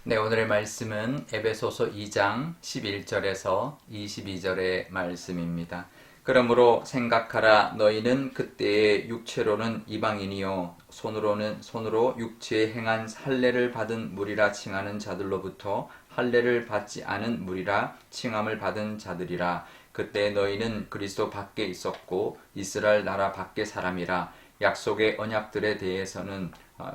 네, 오늘의 말씀은 에베소서 2장 11절에서 22절의 말씀입니다. 그러므로 생각하라. 너희는 그때의 육체로는 이방인이요 손으로 육체에 행한 할례를 받은 무리라 칭하는 자들로부터 할례를 받지 않은 무리라 칭함을 받은 자들이라. 그때 너희는 그리스도 밖에 있었고 이스라엘 나라 밖의 사람이라. 약속의 언약들에 대해서는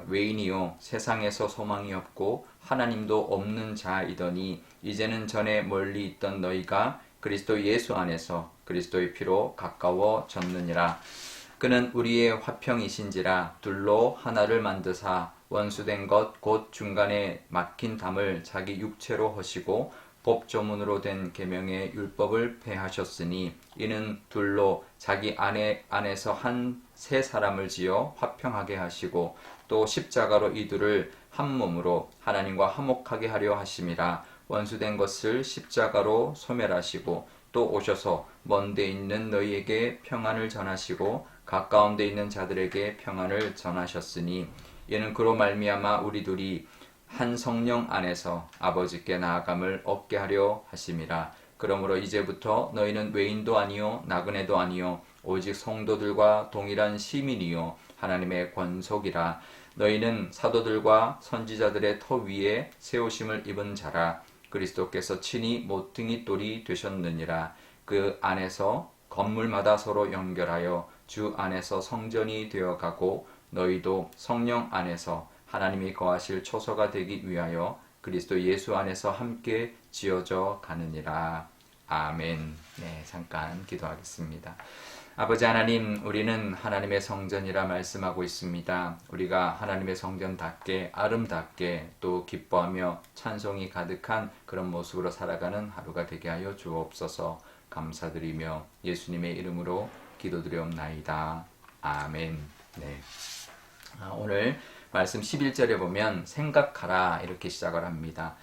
외인이요 세상에서 소망이 없고 하나님도 없는 자이더니 이제는 전에 멀리 있던 너희가 그리스도 예수 안에서 그리스도의 피로 가까워졌느니라. 그는 우리의 화평이신지라. 둘로 하나를 만드사 원수된 것 곧 중간에 막힌 담을 자기 육체로 하시고 법조문으로 된 계명의 율법을 폐하셨으니 이는 둘로 자기 안에서 한 세 사람을 지어 화평하게 하시고 또 십자가로 이 둘을 한 몸으로 하나님과 화목하게 하려 하심이라. 원수된 것을 십자가로 소멸하시고 또 오셔서 먼 데 있는 너희에게 평안을 전하시고 가까운 데 있는 자들에게 평안을 전하셨으니 이는 그로 말미암아 우리 둘이 한 성령 안에서 아버지께 나아감을 얻게 하려 하심이라. 그러므로 이제부터 너희는 외인도 아니요 나그네도 아니요 오직 성도들과 동일한 시민이요 하나님의 권속이라. 너희는 사도들과 선지자들의 터 위에 세우심을 입은 자라. 그리스도께서 친히 모퉁이 돌이 되셨느니라. 그 안에서 건물마다 서로 연결하여 주 안에서 성전이 되어가고 너희도 성령 안에서 하나님이 거하실 초소가 되기 위하여 그리스도 예수 안에서 함께 지어져 가느니라. 아멘. 네, 잠깐 기도하겠습니다. 아버지 하나님, 우리는 하나님의 성전이라 말씀하고 있습니다. 우리가 하나님의 성전답게 아름답게 또 기뻐하며 찬송이 가득한 그런 모습으로 살아가는 하루가 되게 하여 주옵소서. 감사드리며 예수님의 이름으로 기도드리옵나이다. 아멘. 네. 오늘 말씀 11절에 보면 생각하라 이렇게 시작을 합니다.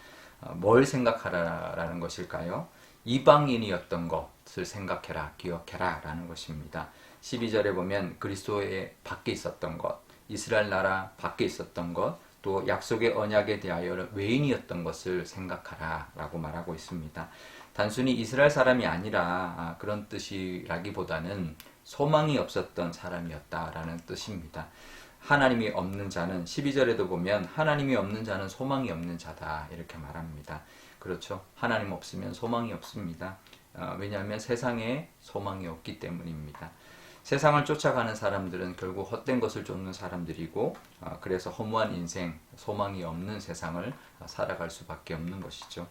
뭘 생각하라라는 것일까요? 이방인이었던 것을 생각해라, 기억해라 라는 것입니다. 12절에 보면 그리스도의 밖에 있었던 것, 이스라엘 나라 밖에 있었던 것, 또 약속의 언약에 대하여 외인이었던 것을 생각하라 라고 말하고 있습니다. 단순히 이스라엘 사람이 아니라 그런 뜻이라기보다는 소망이 없었던 사람이었다라는 뜻입니다. 하나님이 없는 자는 12절에도 보면 하나님이 없는 자는 소망이 없는 자다 이렇게 말합니다. 그렇죠. 하나님 없으면 소망이 없습니다. 왜냐하면 세상에 소망이 없기 때문입니다. 세상을 쫓아가는 사람들은 결국 헛된 것을 쫓는 사람들이고 그래서 허무한 인생, 소망이 없는 세상을 살아갈 수밖에 없는 것이죠.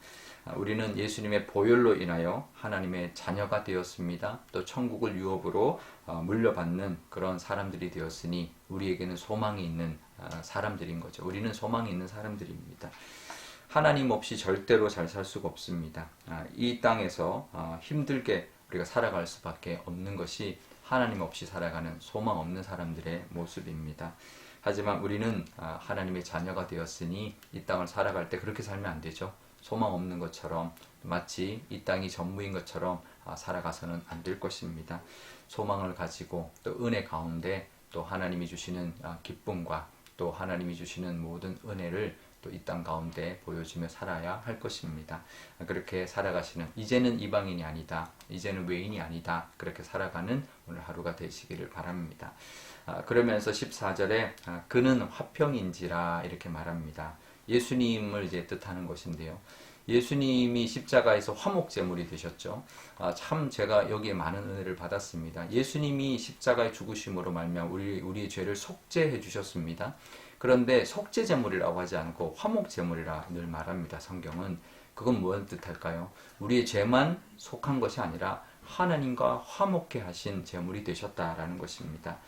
우리는 예수님의 보혈로 인하여 하나님의 자녀가 되었습니다. 또 천국을 유업으로 물려받는 그런 사람들이 되었으니 우리에게는 소망이 있는 사람들인 거죠. 우리는 소망이 있는 사람들입니다. 하나님 없이 절대로 잘 살 수가 없습니다. 이 땅에서 힘들게 우리가 살아갈 수밖에 없는 것이 하나님 없이 살아가는 소망 없는 사람들의 모습입니다. 하지만 우리는 하나님의 자녀가 되었으니 이 땅을 살아갈 때 그렇게 살면 안 되죠. 소망 없는 것처럼 마치 이 땅이 전부인 것처럼 살아가서는 안 될 것입니다. 소망을 가지고 또 은혜 가운데 또 하나님이 주시는 기쁨과 또 하나님이 주시는 모든 은혜를 또 이 땅 가운데 보여주며 살아야 할 것입니다. 그렇게 살아가시는 이제는 이방인이 아니다. 이제는 외인이 아니다. 그렇게 살아가는 오늘 하루가 되시기를 바랍니다. 그러면서 14절에 그는 화평인지라 이렇게 말합니다. 예수님을 이제 뜻하는 것인데요. 예수님이 십자가에서 화목제물이 되셨죠. 참 제가 여기에 많은 은혜를 받았습니다. 예수님이 십자가의 죽으심으로 말미암아 우리의 죄를 속죄해 주셨습니다. 그런데 속죄제물이라고 하지 않고 화목제물이라 늘 말합니다. 성경은. 그건 무슨 뜻할까요? 우리의 죄만 속한 것이 아니라 하나님과 화목케 하신 제물이 되셨다라는 것입니다.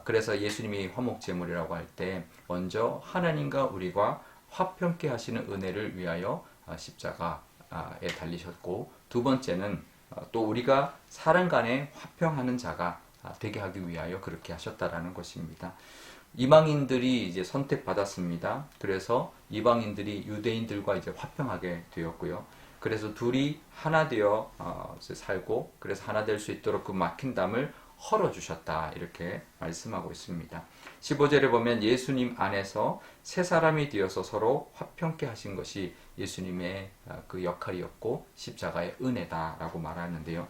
그래서 예수님이 화목제물이라고 할 때 먼저 하나님과 우리가 화평케 하시는 은혜를 위하여 십자가에 달리셨고, 두 번째는 또 우리가 사람 간에 화평하는 자가 되게 하기 위하여 그렇게 하셨다라는 것입니다. 이방인들이 이제 선택받았습니다. 그래서 이방인들이 유대인들과 이제 화평하게 되었고요. 그래서 둘이 하나 되어 살고, 그래서 하나 될 수 있도록 그 막힌 담을 헐어주셨다 이렇게 말씀하고 있습니다. 15절에 보면 예수님 안에서 새 사람이 되어서 서로 화평케 하신 것이 예수님의 그 역할이었고 십자가의 은혜다라고 말하는데요.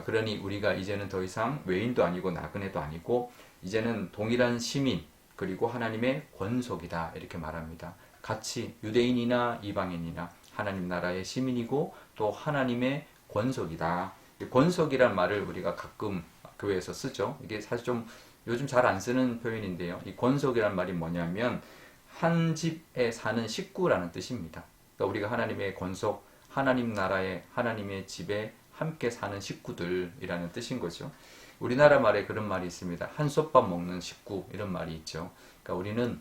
그러니 우리가 이제는 더 이상 외인도 아니고 나그네도 아니고 이제는 동일한 시민 그리고 하나님의 권속이다 이렇게 말합니다. 같이 유대인이나 이방인이나 하나님 나라의 시민이고 또 하나님의 권속이다. 권속이란 말을 우리가 가끔 교회에서 쓰죠. 이게 사실 좀 요즘 잘 안 쓰는 표현인데요. 이 권속이란 말이 뭐냐면 한 집에 사는 식구라는 뜻입니다. 그러니까 우리가 하나님의 권속, 하나님 나라의 하나님의 집에 함께 사는 식구들이라는 뜻인 거죠. 우리나라 말에 그런 말이 있습니다. 한솥밥 먹는 식구 이런 말이 있죠. 그러니까 우리는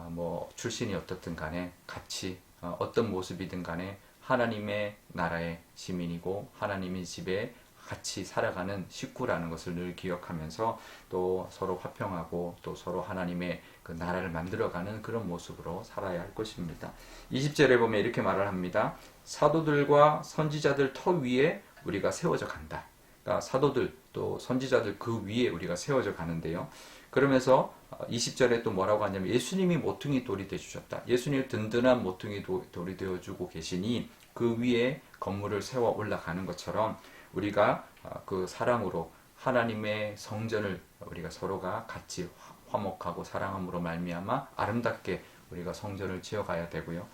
뭐 출신이 어떻든 간에 같이 어떤 모습이든 간에 하나님의 나라의 시민이고 하나님의 집에 같이 살아가는 식구라는 것을 늘 기억하면서 또 서로 화평하고 또 서로 하나님의 그 나라를 만들어가는 그런 모습으로 살아야 할 것입니다. 20절에 보면 이렇게 말을 합니다. 사도들과 선지자들 터 위에 우리가 세워져 간다. 그러니까 사도들 또 선지자들 그 위에 우리가 세워져 가는데요. 그러면서 20절에 또 뭐라고 하냐면 예수님이 모퉁이 돌이 되어주셨다. 예수님이 든든한 모퉁이 돌이 되어주고 계시니 그 위에 건물을 세워 올라가는 것처럼 우리가 그 사랑으로 하나님의 성전을 우리가 서로가 같이 화목하고 사랑함으로 말미암아 아름답게 우리가 성전을 지어가야 되고요.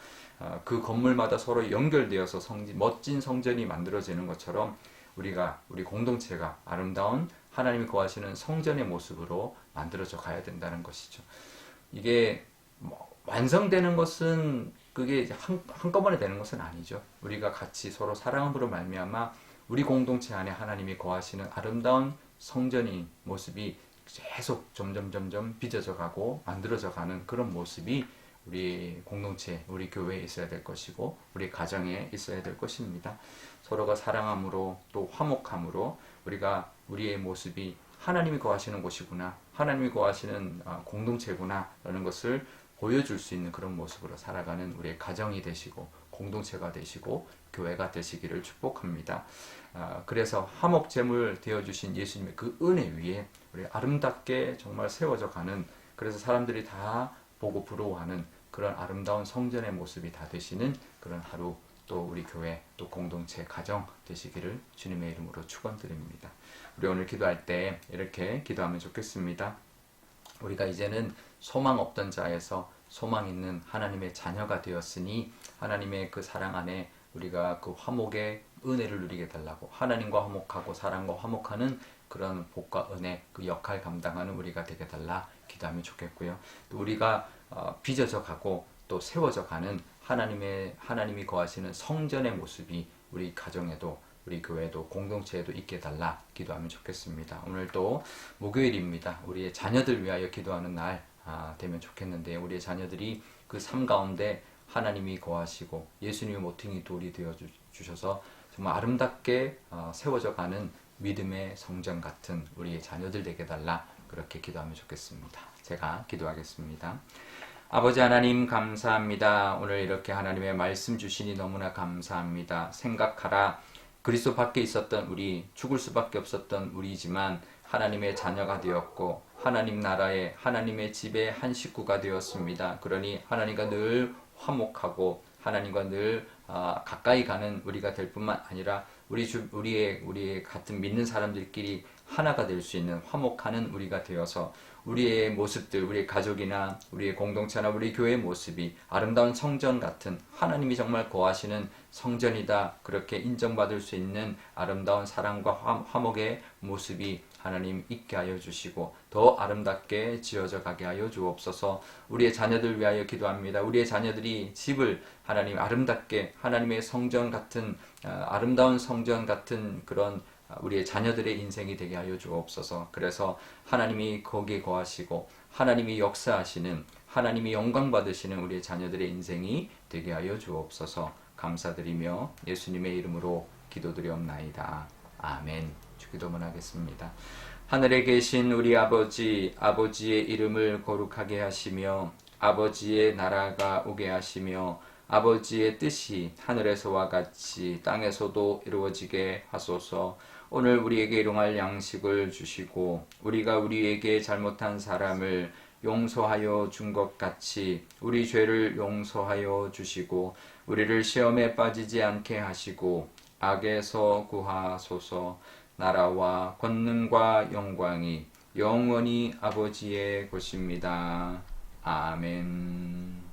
그 건물마다 서로 연결되어서 멋진 성전이 만들어지는 것처럼 우리 공동체가 아름다운 하나님이 거하시는 성전의 모습으로 만들어져 가야 된다는 것이죠. 이게 완성되는 것은 그게 한꺼번에 되는 것은 아니죠. 우리가 같이 서로 사랑함으로 말미암아 우리 공동체 안에 하나님이 거하시는 아름다운 성전의 모습이 계속 점점 빚어져 가고 만들어져 가는 그런 모습이 우리 공동체, 우리 교회에 있어야 될 것이고 우리 가정에 있어야 될 것입니다. 서로가 사랑함으로 또 화목함으로 우리가 우리의 모습이 하나님이 거하시는 곳이구나, 하나님이 거하시는 공동체구나 라는 것을 보여줄 수 있는 그런 모습으로 살아가는 우리의 가정이 되시고 공동체가 되시고 교회가 되시기를 축복합니다. 그래서 화목제물 되어주신 예수님의 그 은혜 위에 우리 아름답게 정말 세워져 가는, 그래서 사람들이 다 보고 부러워하는 그런 아름다운 성전의 모습이 다 되시는 그런 하루, 또 우리 교회, 또 공동체, 가정 되시기를 주님의 이름으로 축원드립니다. 우리 오늘 기도할 때 이렇게 기도하면 좋겠습니다. 우리가 이제는 소망 없던 자에서 소망 있는 하나님의 자녀가 되었으니 하나님의 그 사랑 안에 우리가 그 화목의 은혜를 누리게 달라고, 하나님과 화목하고 사랑과 화목하는 그런 복과 은혜, 그 역할 감당하는 우리가 되게 달라 기도하면 좋겠고요. 또 우리가 빚어져 가고 또 세워져 가는 하나님이 거하시는 성전의 모습이 우리 가정에도 우리 교회도 공동체에도 있게 달라 기도하면 좋겠습니다. 오늘 또 목요일입니다. 우리의 자녀들 위하여 기도하는 날 되면 좋겠는데, 우리의 자녀들이 그 삶 가운데 하나님이 거하시고 예수님의 모퉁이 돌이 되어 주셔서 정말 아름답게 세워져 가는 믿음의 성전 같은 우리의 자녀들 되게 달라 그렇게 기도하면 좋겠습니다. 제가 기도하겠습니다. 아버지 하나님 감사합니다. 오늘 이렇게 하나님의 말씀 주시니 너무나 감사합니다. 생각하라, 그리스도 밖에 있었던 우리, 죽을 수밖에 없었던 우리지만 하나님의 자녀가 되었고 하나님 나라의 하나님의 집의 한 식구가 되었습니다. 그러니 하나님과 늘 화목하고 하나님과 늘 가까이 가는 우리가 될 뿐만 아니라 우리의 같은 믿는 사람들끼리 하나가 될 수 있는 화목하는 우리가 되어서 우리의 모습들, 우리의 가족이나 우리의 공동체나 우리 교회의 모습이 아름다운 성전 같은, 하나님이 정말 거하시는 성전이다 그렇게 인정받을 수 있는 아름다운 사랑과 화목의 모습이 하나님 있게 하여 주시고 더 아름답게 지어져 가게 하여 주옵소서. 우리의 자녀들 위하여 기도합니다. 우리의 자녀들이 집을 하나님 아름답게 하나님의 성전 같은 아름다운 성전 같은 그런 우리의 자녀들의 인생이 되게 하여 주옵소서. 그래서 하나님이 거기에 거하시고 하나님이 역사하시는, 하나님이 영광 받으시는 우리의 자녀들의 인생이 되게 하여 주옵소서. 감사드리며 예수님의 이름으로 기도드리옵나이다. 아멘. 주기도문 하겠습니다. 하늘에 계신 우리 아버지, 아버지의 이름을 거룩하게 하시며 아버지의 나라가 오게 하시며 아버지의 뜻이 하늘에서와 같이 땅에서도 이루어지게 하소서. 오늘 우리에게 일용할 양식을 주시고 우리가 우리에게 잘못한 사람을 용서하여 준 것 같이 우리 죄를 용서하여 주시고 우리를 시험에 빠지지 않게 하시고 악에서 구하소서. 나라와 권능과 영광이 영원히 아버지의 것입니다. 아멘.